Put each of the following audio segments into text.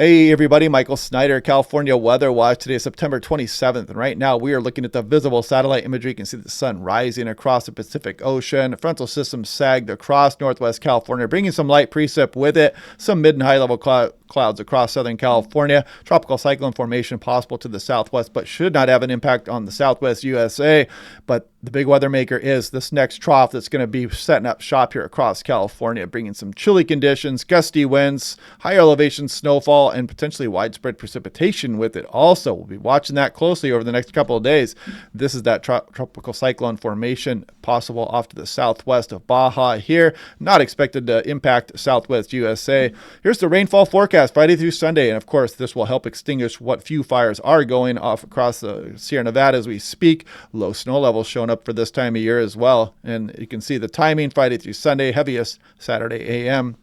Hey everybody, Michael Snyder, California Weather Watch. Today is September 27th, and right now we are looking at the visible satellite imagery. You can see the sun rising across the Pacific Ocean. Frontal system sagged across northwest California, bringing some light precip with it. Some mid and high level clouds across Southern California. Tropical cyclone formation possible to the southwest, but should not have an impact on the southwest USA. But the big weather maker is this next trough that's going to be setting up shop here across California, bringing some chilly conditions, gusty winds, higher elevation snowfall, and potentially widespread precipitation with it also. We'll be watching that closely over the next couple of days. This is that tropical cyclone formation possible off to the southwest of Baja here. Not expected to impact southwest USA. Here's the rainfall forecast Friday through Sunday. And of course, this will help extinguish what few fires are going off across the Sierra Nevada as we speak. Low snow levels showing up for this time of year as well. And you can see the timing Friday through Sunday, heaviest Saturday AM.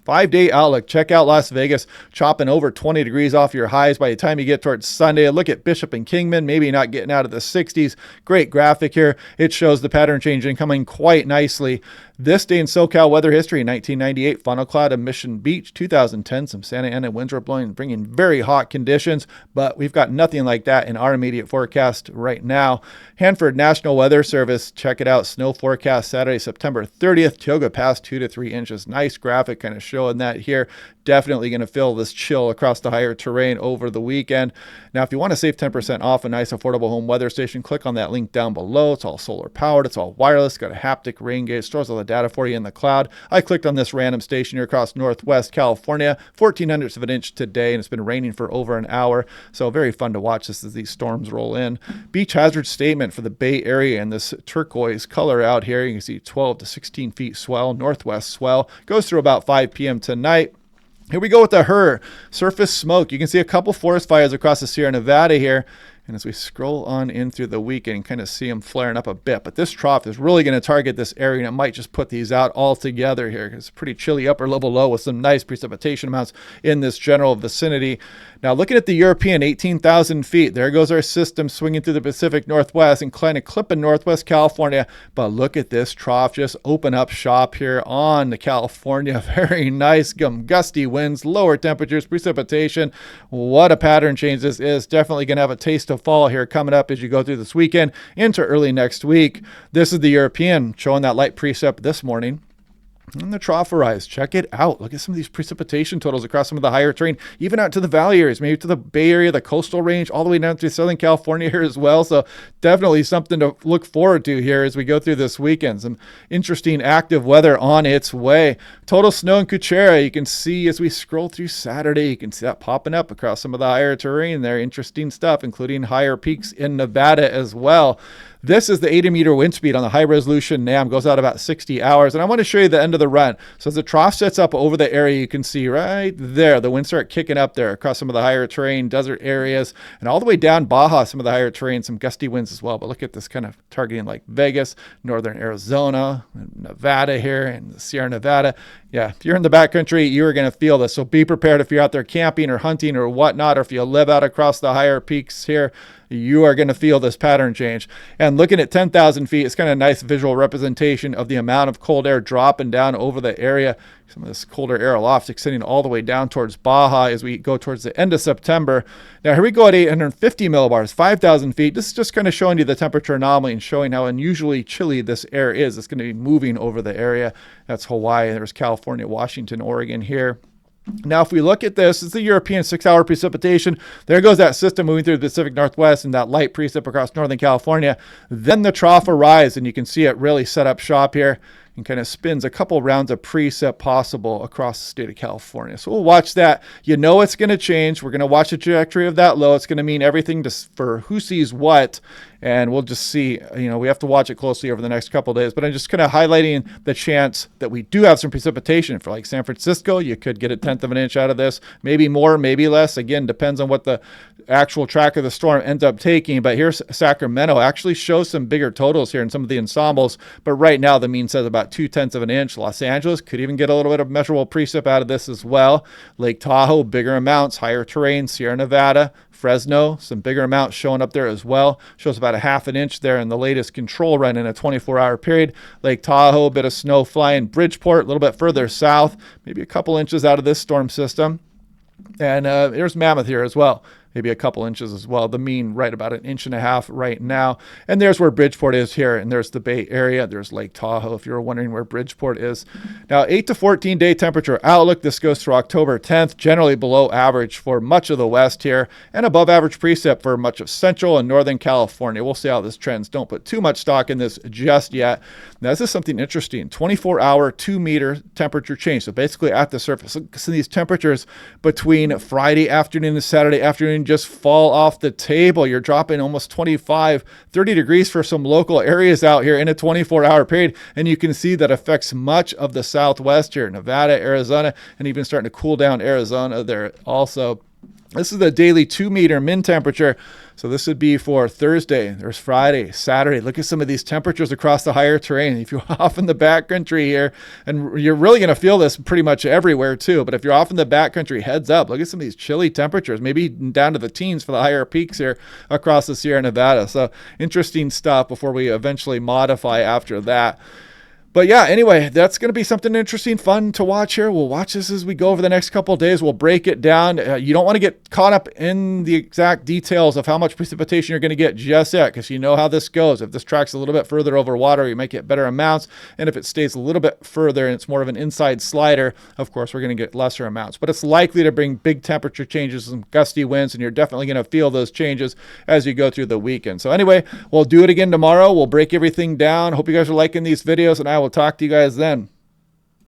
5-day outlook. Check out Las Vegas chopping over 20 degrees off your highs by the time you get towards Sunday. Look at Bishop and Kingman, maybe not getting out of the 60s. Great graphic here. It shows the pattern changing coming quite nicely. This day in SoCal weather history: 1998, funnel cloud at Mission Beach. 2010, some Santa Ana winds were blowing, bringing very hot conditions, but we've got nothing like that in our immediate forecast right now. Hanford National Weather Service, check it out. Snow forecast Saturday, September 30th. Tioga Pass 2 to 3 inches. Nice graphic kind of showing that here. Definitely going to feel this chill across the higher terrain over the weekend. Now, if you want to save 10% off a nice affordable home weather station, click on that link down below. It's all solar powered. It's all wireless. Got a haptic rain gauge. Stores all the data for you in the cloud. I clicked on this random station here across northwest California. 0.14 of an inch today, and it's been raining for over an hour. So very fun to watch this as these storms roll in. Beach hazard statement for the Bay Area in this turquoise color out here. You can see 12 to 16 feet swell. Northwest swell. Goes through about 5 p.m. tonight. Here we go with the HER surface smoke. You can see a couple forest fires across the Sierra Nevada here. And as we scroll on in through the weekend, kind of see them flaring up a bit. But this trough is really going to target this area, and it might just put these out all together here. It's a pretty chilly upper level low with some nice precipitation amounts in this general vicinity. Now, looking at the European, 18,000 feet. There goes our system swinging through the Pacific Northwest and kind of clipping northwest California. But look at this trough just open up shop here on the California. Very nice, gusty winds, lower temperatures, precipitation. What a pattern change this is. Definitely going to have a taste of fall here coming up as you go through this weekend into early next week. This is the European showing that light precip this morning. And the trough arrives. Check it out. Look at some of these precipitation totals across some of the higher terrain, even out to the valley areas, maybe to the Bay Area, the coastal range, all the way down to Southern California here as well. So definitely something to look forward to here as we go through this weekend. Some interesting active weather on its way. Total snow in Cuchera. You can see as we scroll through Saturday, you can see that popping up across some of the higher terrain there. Interesting stuff, including higher peaks in Nevada as well. This is the 80-meter wind speed on the high-resolution NAM. Goes out about 60 hours. And I want to show you the end of the run. So as the trough sets up over the area, you can see right there, the winds start kicking up there across some of the higher terrain, desert areas, and all the way down Baja, some of the higher terrain, some gusty winds as well. But look at this kind of targeting like Vegas, northern Arizona, Nevada here, and the Sierra Nevada. Yeah, if you're in the backcountry, you are going to feel this. So be prepared if you're out there camping or hunting or whatnot, or if you live out across the higher peaks here, you are going to feel this pattern change. And looking at 10,000 feet, it's kind of a nice visual representation of the amount of cold air dropping down over the area. Some of this colder air aloft extending all the way down towards Baja as we go towards the end of September. Now here we go at 850 millibars, 5,000 feet. This is just kind of showing you the temperature anomaly and showing how unusually chilly this air is. It's going to be moving over the area. That's Hawaii. There's California, Washington, Oregon here. Now, if we look at this, it's the European 6-hour precipitation. There goes that system moving through the Pacific Northwest and that light precip across Northern California. Then the trough arrives, and you can see it really set up shop here and kind of spins a couple rounds of precip possible across the state of California. So we'll watch that. You know it's going to change. We're going to watch the trajectory of that low. It's going to mean everything for who sees what. And we'll just see, we have to watch it closely over the next couple of days. But I'm just kind of highlighting the chance that we do have some precipitation. For like San Francisco, you could get 1/10 of an inch out of this. Maybe more, maybe less. Again, depends on what the actual track of the storm ends up taking. But here's Sacramento. Actually shows some bigger totals here in some of the ensembles. But right now, the mean says about 0.2 of an inch. Los Angeles could even get a little bit of measurable precip out of this as well. Lake Tahoe, bigger amounts, higher terrain. Sierra Nevada, Fresno, some bigger amounts showing up there as well. Shows about 1/2 an inch there in the latest control run in a 24-hour period. Lake Tahoe, a bit of snow flying. Bridgeport, a little bit further south, maybe a couple inches out of this storm system. And there's Mammoth here as well. Maybe a couple inches as well. The mean right about 1.5 inches right now. And there's where Bridgeport is here. And there's the Bay Area. There's Lake Tahoe if you're wondering where Bridgeport is. Now, 8 to 14 day temperature outlook. This goes through October 10th. Generally below average for much of the west here. And above average precip for much of central and northern California. We'll see how this trends. Don't put too much stock in this just yet. Now, this is something interesting. 24-hour, 2-meter temperature change. So basically at the surface. So these temperatures between Friday afternoon and Saturday afternoon just fall off the table. You're dropping almost 25, 30 degrees for some local areas out here in a 24-hour period. And you can see that affects much of the Southwest here, Nevada, Arizona, and even starting to cool down Arizona there also. This is the daily 2-meter min temperature. So this would be for Thursday. There's Friday, Saturday. Look at some of these temperatures across the higher terrain. If you're off in the backcountry here, and you're really going to feel this pretty much everywhere too, but if you're off in the backcountry, heads up. Look at some of these chilly temperatures, maybe down to the teens for the higher peaks here across the Sierra Nevada. So interesting stuff before we eventually modify after that. But yeah, anyway, that's going to be something interesting, fun to watch here. We'll watch this as we go over the next couple of days. We'll break it down. You don't want to get caught up in the exact details of how much precipitation you're going to get just yet, because you know how this goes. If this tracks a little bit further over water, you might get better amounts. And if it stays a little bit further and it's more of an inside slider, of course, we're going to get lesser amounts. But it's likely to bring big temperature changes, some gusty winds, and you're definitely going to feel those changes as you go through the weekend. So anyway, we'll do it again tomorrow. We'll break everything down. Hope you guys are liking these videos, and I will talk to you guys then.